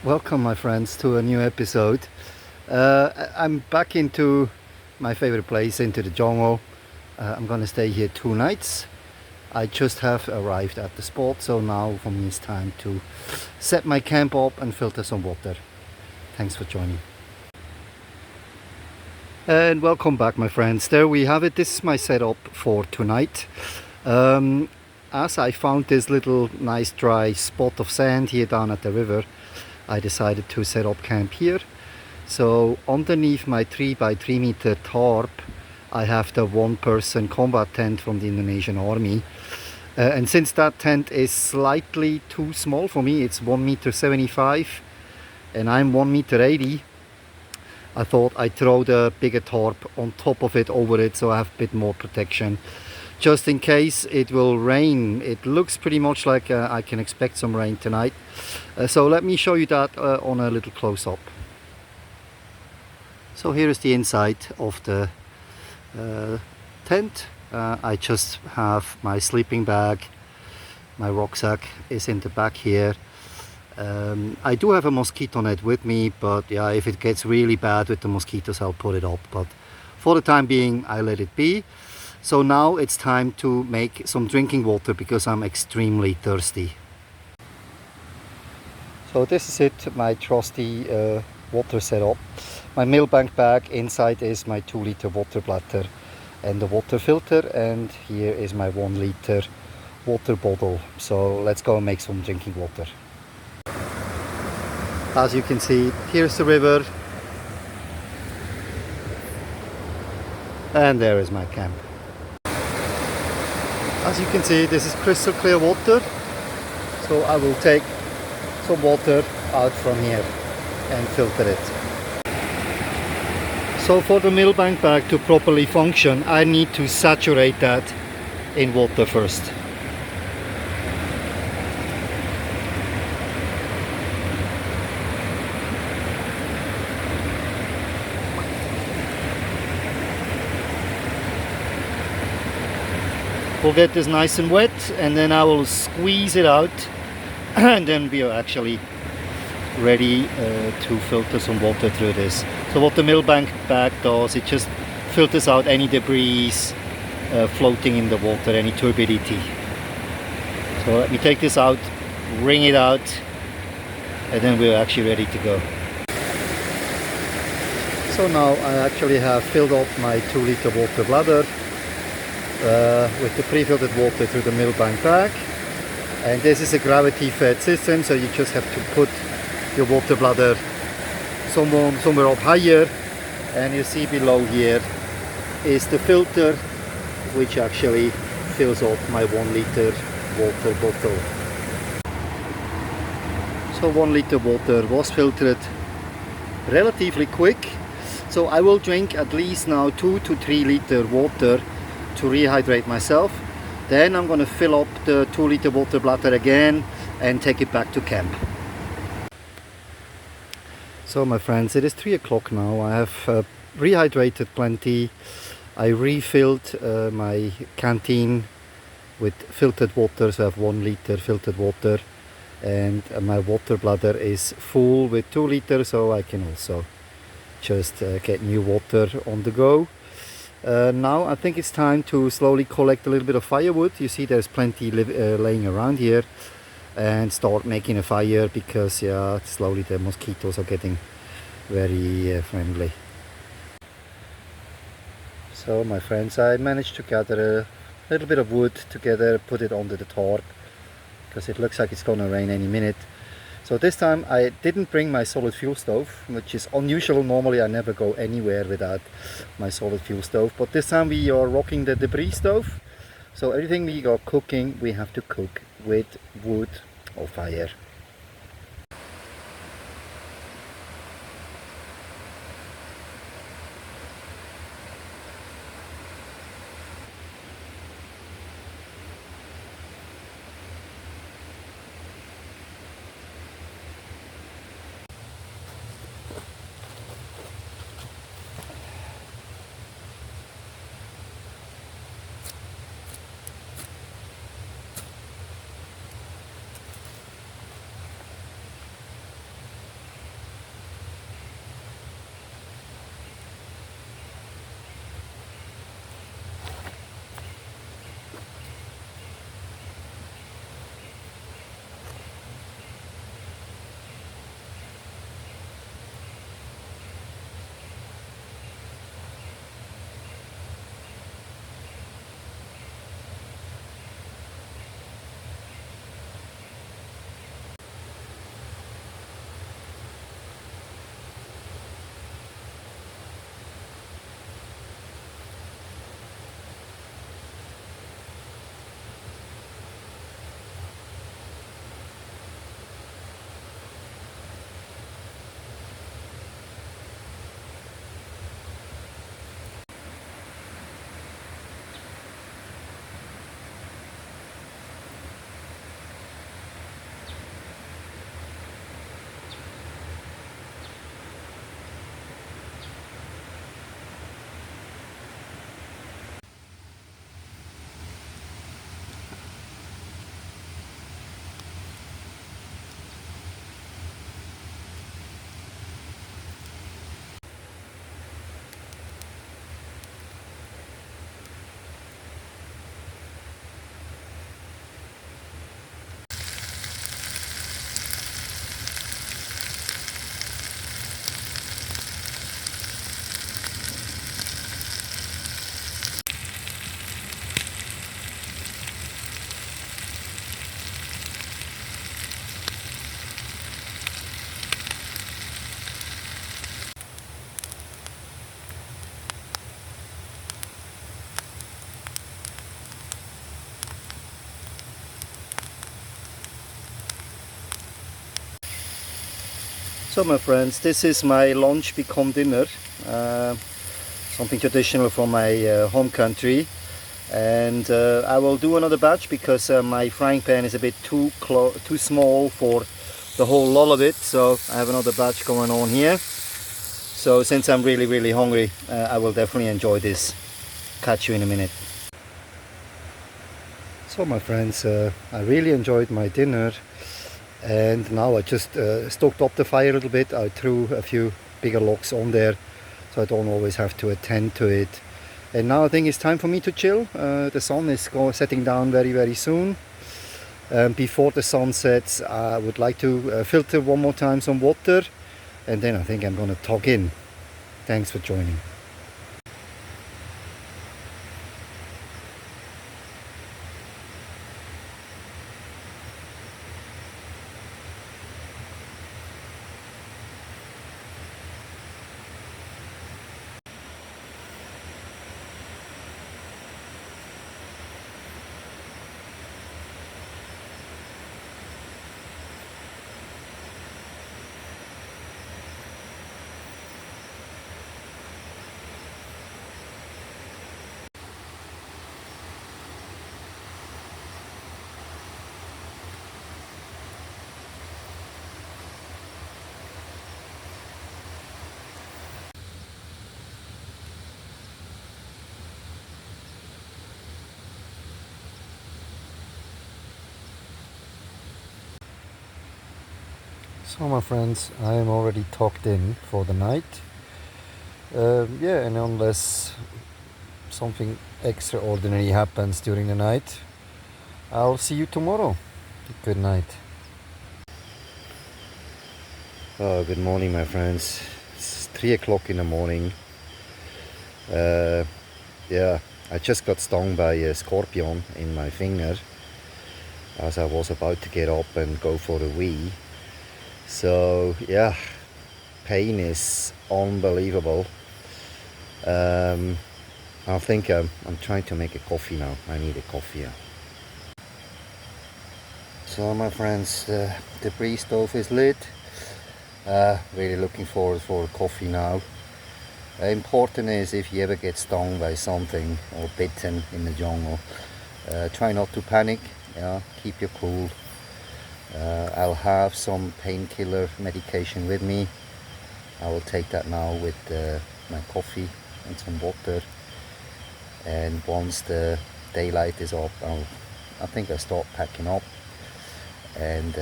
Welcome, my friends, to a new episode. I'm back into my favorite place, into the jungle. I'm gonna stay here 2 nights. I just have arrived at the spot, so now for me it's time to set my camp up and filter some water. Thanks for joining. And welcome back, my friends. There we have it. This is my setup for tonight. As I found this little nice dry spot of sand here down at the river, I decided to set up camp here. So underneath my 3x3 meter tarp, I have the one-person combat tent from the Indonesian army. And since that tent is slightly too small for me, it's 1.75 meters and I'm 1.80 meters, I thought I'd throw the bigger tarp on top of it, over it, so I have a bit more protection. Just in case it will rain. It looks pretty much like I can expect some rain tonight. So let me show you that on a little close-up. So here is the inside of the tent. I just have my sleeping bag. My rucksack is in the back here. I do have a mosquito net with me, but yeah, if it gets really bad with the mosquitoes, I'll put it up. But for the time being, I let it be. So now it's time to make some drinking water because I'm extremely thirsty. So this is it, my trusty water setup. My Milbank bag, inside is my 2-liter water bladder and the water filter, and here is my 1-liter water bottle. So let's go and make some drinking water. As you can see, here's the river and there is my camp. As you can see, this is crystal clear water, so I will take some water out from here and filter it. So for the Milbank bag to properly function, I need to saturate that in water first. We'll get this nice and wet, and then I will squeeze it out and then we are actually ready to filter some water through this. So what the Milbank bag does, it just filters out any debris floating in the water, any turbidity. So let me take this out, wring it out, and then we're actually ready to go. So now I actually have filled up my 2-liter water bladder with the pre-filtered water through the Milbank bag, and this is a gravity fed system, so you just have to put your water bladder somewhere up higher, and you see below here is the filter which actually fills up my 1-liter water bottle. So 1-liter water was filtered relatively quick, so I will drink at least now 2 to 3 liter water to rehydrate myself. Then I'm going to fill up the 2-liter water bladder again and take it back to camp. So my friends, it is 3 o'clock now. I have rehydrated plenty. I refilled my canteen with filtered water, so I have 1 liter filtered water, and my water bladder is full with 2 liters, so I can also just get new water on the go. Now I think it's time to slowly collect a little bit of firewood. You see there's plenty laying around here, and start making a fire because yeah, slowly the mosquitoes are getting very friendly. So my friends, I managed to gather a little bit of wood together, put it under the tarp because it looks like it's gonna rain any minute. So this time I didn't bring my solid fuel stove, which is unusual. Normally I never go anywhere without my solid fuel stove, but this time we are rocking the debris stove. So everything we are cooking, we have to cook with wood or fire. So my friends, this is my lunch become dinner. Something traditional from my home country. And I will do another batch because my frying pan is a bit too small for the whole lot of it. So I have another batch going on here. So since I'm really hungry, I will definitely enjoy this. Catch you in a minute. So my friends, I really enjoyed my dinner, and now I just stoked up the fire a little bit. I threw a few bigger logs on there so I don't always have to attend to it. And now I think it's time for me to chill. The sun is setting down very soon. Before the sun sets, I would like to filter one more time some water, and then I think I'm gonna tuck in. Thanks for joining. So my friends, I am already tucked in for the night. Yeah, and unless something extraordinary happens during the night, I'll see you tomorrow. Good night. Oh, good morning my friends. It's 3 o'clock in the morning. Yeah, I just got stung by a scorpion in my finger as I was about to get up and go for a wee. So yeah, pain is unbelievable. I think I'm trying to make a coffee now. I need a coffee. Yeah. So my friends, the pre-stove is lit. Really looking forward for a coffee now. Important is if you ever get stung by something or bitten in the jungle, try not to panic. Yeah, keep your cool. I'll have some painkiller medication with me. I will take that now with my coffee and some water. And once the daylight is up, I think I'll start packing up and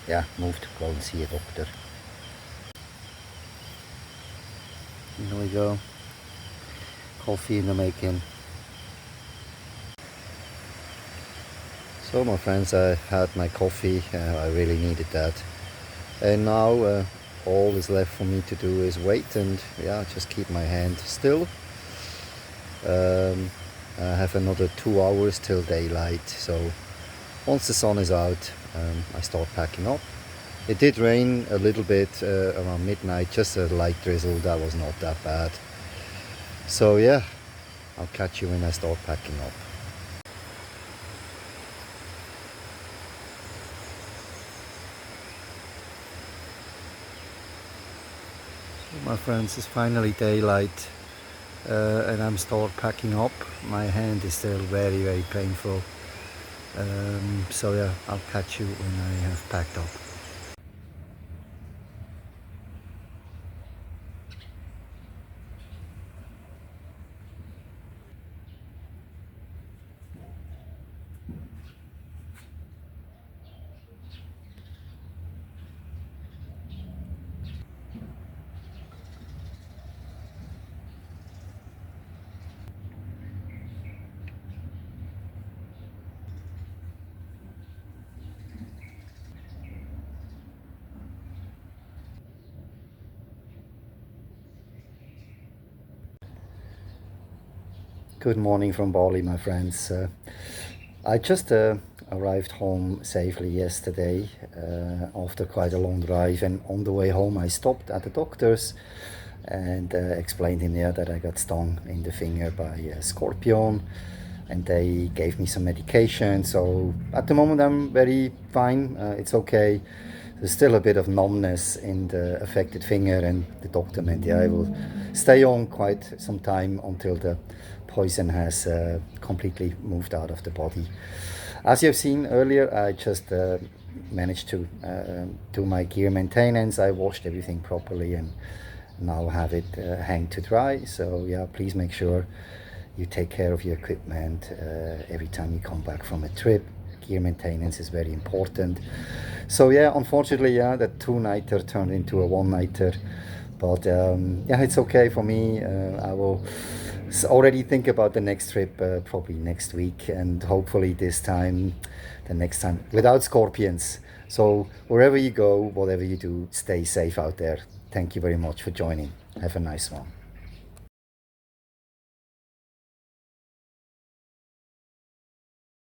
yeah, move to go and see a doctor. Here we go. Coffee in the making. So my friends, I had my coffee. I really needed that. And now all is left for me to do is wait and yeah, just keep my hand still. I have another 2 hours till daylight. So once the sun is out, I start packing up. It did rain a little bit around midnight, just a light drizzle. That was not that bad. So yeah, I'll catch you when I start packing up. So my friends, it's finally daylight and I'm start packing up. My hand is still very painful. So yeah, I'll catch you when I have packed up. Good morning from Bali, my friends. I just arrived home safely yesterday after quite a long drive, and on the way home I stopped at the doctor's and explained in there that I got stung in the finger by a scorpion, and they gave me some medication. So at the moment I'm very fine. It's okay. there's still a bit of numbness in the affected finger, and the doctor meant, yeah, I will stay on quite some time until the poison has completely moved out of the body. As you've seen earlier, I just managed to do my gear maintenance. I washed everything properly and now have it hang to dry. So yeah, please make sure you take care of your equipment every time you come back from a trip. Gear maintenance is very important. So yeah, unfortunately, yeah, that two-nighter turned into a one-nighter, but yeah, it's okay for me. I will already think about the next trip probably next week, and hopefully the next time without scorpions. So wherever you go, whatever you do, stay safe out there. Thank you very much for joining. Have a nice one.